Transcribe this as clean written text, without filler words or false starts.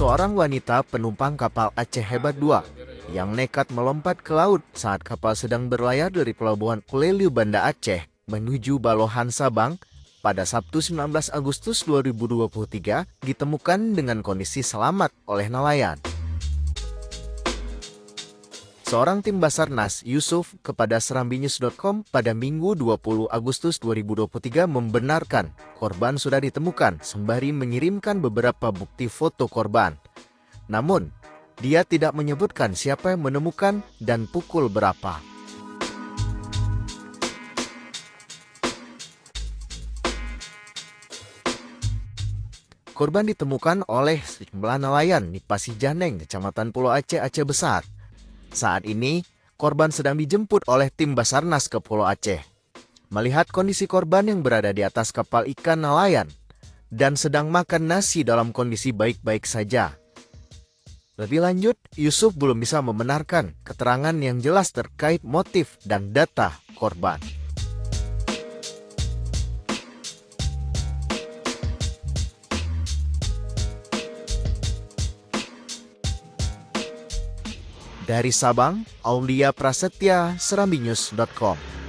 Seorang wanita penumpang kapal Aceh Hebat II yang nekat melompat ke laut saat kapal sedang berlayar dari pelabuhan Uleliu Banda Aceh menuju Balohan Sabang pada Sabtu 19 Agustus 2023 ditemukan dengan kondisi selamat oleh nelayan. Seorang tim Basarnas, Yusuf, kepada serambinews.com pada Minggu 20 Agustus 2023 membenarkan korban sudah ditemukan sembari mengirimkan beberapa bukti foto korban. Namun, dia tidak menyebutkan siapa yang menemukan dan pukul berapa. Korban ditemukan oleh sejumlah nelayan di Pasijaneng, Kecamatan Pulau Aceh, Aceh Besar. Saat ini, korban sedang dijemput oleh tim Basarnas ke Pulau Aceh. Melihat kondisi korban yang berada di atas kapal ikan nelayan dan sedang makan nasi dalam kondisi baik-baik saja. Lebih lanjut, Yusuf belum bisa membenarkan keterangan yang jelas terkait motif dan data korban. Dari Sabang, Aulia Prasetya, serambinews.com.